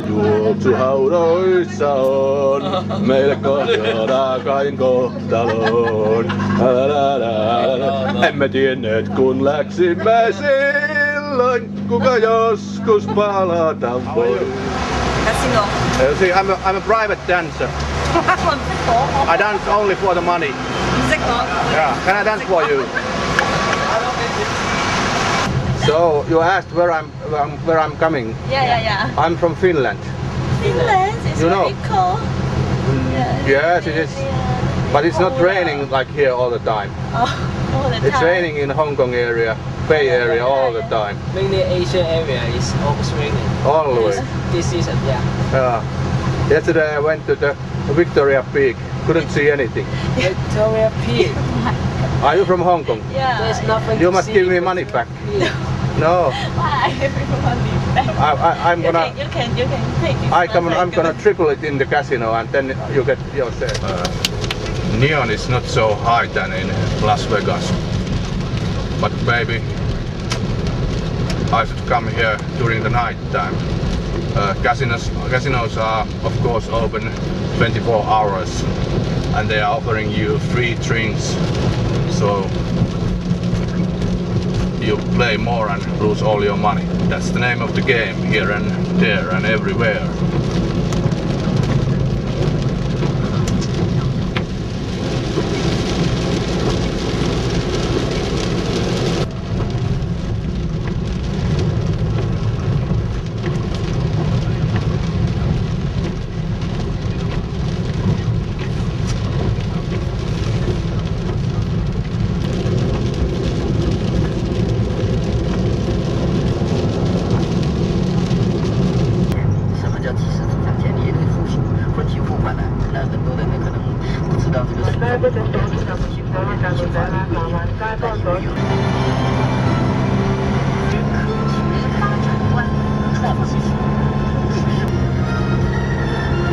Juoksu haudoissa on, meille kohtaa kain kohtaloon. Emme tienneet kun läksimme silloin, kuka joskus palata voi. Casino. See, I'm a private dancer. I dance only for the money. Yeah, can I dance for you? So you asked where I'm coming. Yeah. I'm from Finland. Finland is You know? very cold. Yes, it is. But it's not raining like here all the time. All the time. It's raining in Hong Kong area, Bay area all the time. Mainly Asia area is always raining. Always. This season, yeah. Yesterday I went to the Victoria Peak. Couldn't see anything. Victoria Peak. Are you from Hong Kong? Yeah. There's nothing You to must see give me in money back. Victoria Peak. No. Why? I'm gonna. You can take it. I'm gonna triple it in the casino and then you get your share. Neon is not so high than in Las Vegas, but maybe I should come here during the night time. Casinos are of course open 24 hours and they are offering you free drinks, so you play more and lose all your money. That's the name of the game here and there and everywhere.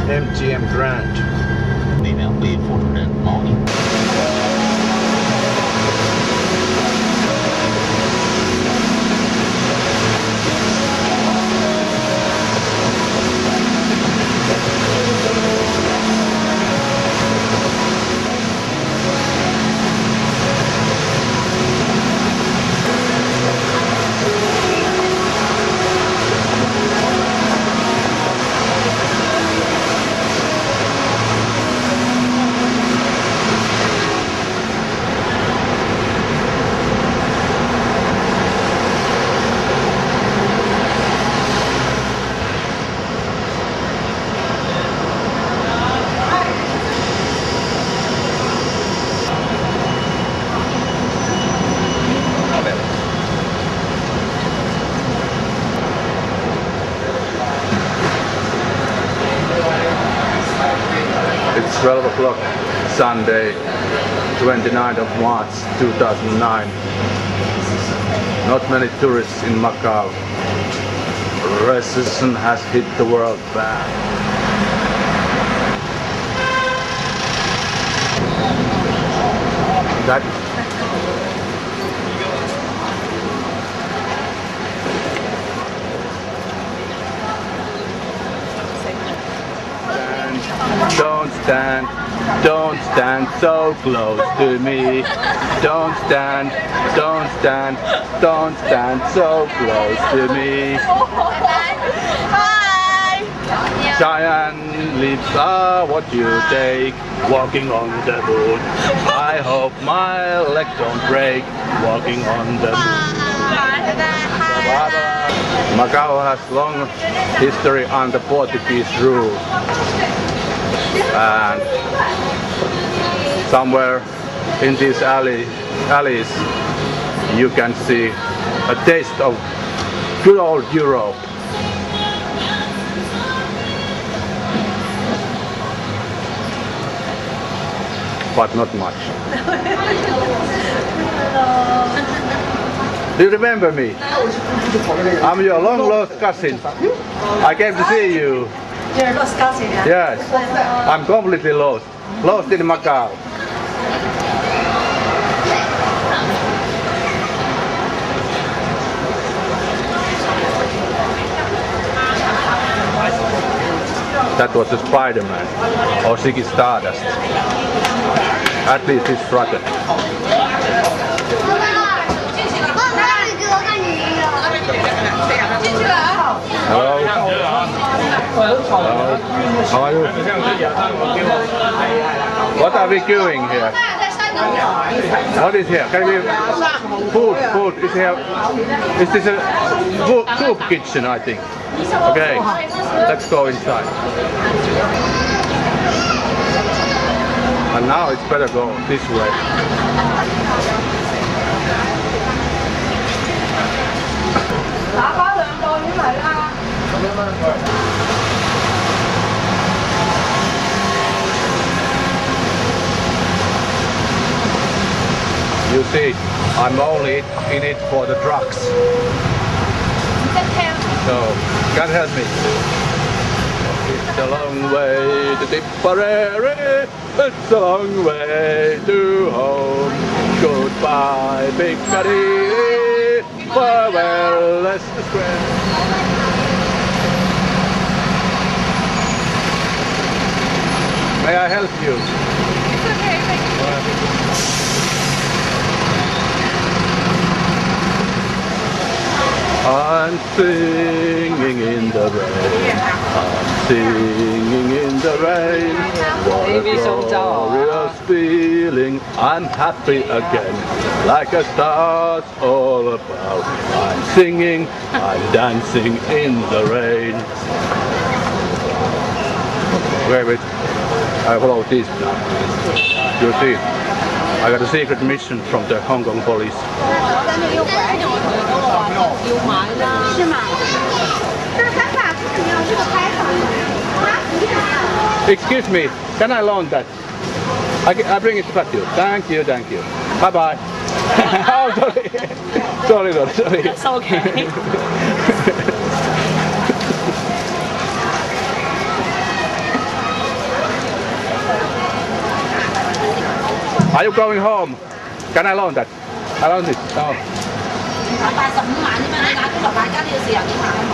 MGM Grand. 每秒被付出人毛利。It's 12 o'clock, Sunday, 29th of March 2009. Not many tourists in Macau. Recession has hit the world bad. That don't stand so close to me. Don't stand so close to me. Hi. Giant leaps are what you take, walking on the moon. I hope my leg don't break, walking on the moon. Macau has long history under Portuguese rule. And somewhere in these alleys you can see a taste of good old Europe. But not much. Do you remember me? I'm your long lost cousin. I came to see you. You're lost cousin, yeah? Yes. I'm completely lost. Lost in Macau. That was a Spider-Man, or Ziggy Stardust. At least his brother. Hello. Hello. How are you? What are we doing here? What is here? Can we food is here? Is this a soup kitchen? I think. Okay, let's go inside. And now it's better go this way. You see, I'm only in it for the drugs. So, God help me. It's a long way to Tipperary. It's a long way to home. Goodbye, Piccadilly. Farewell, Leicester Square. May I help you? It's okay, thank you. I'm singing in the rain. I'm singing in the rain. What a glorious feeling. I'm happy again. Like a stars all about. I'm singing, I'm dancing in the rain. Wait. I follow this now. You see, I got a secret mission from the Hong Kong police. Excuse me, can I loan that? I bring it back to you. Thank you. Bye bye. Oh, sorry. sorry. It's okay. Are you going home? Can I loan that? I loan it. No.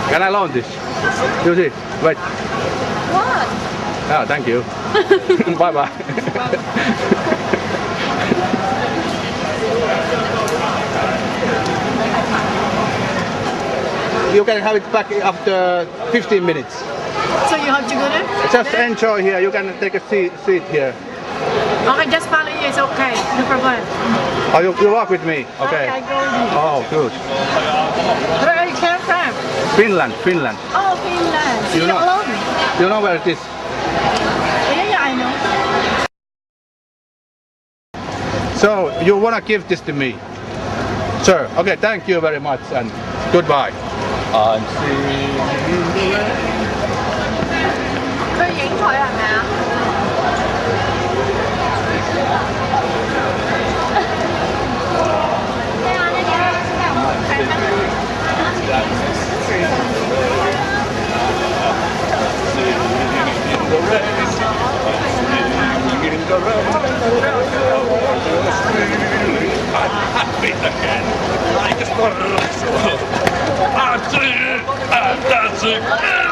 Can I loan this? You see? Wait. What? Oh, thank you. Bye bye. You can have it back after 15 minutes. So you have to go there? Just enjoy here. You can take a seat here. Okay, just follow you. It's okay. No problem. Oh, you walk with me? Okay. I go with you. Oh, good. Where are you came from? Finland. Oh, Finland. So You you're know- alone? You know where it is? Yeah, I know. So, you wanna give this to me? Sir, okay, thank you very much and goodbye. I'm singing in the rain. 佢影佢係咪啊？ I'm happy again. Like a star. I'm singing, I'm dancing.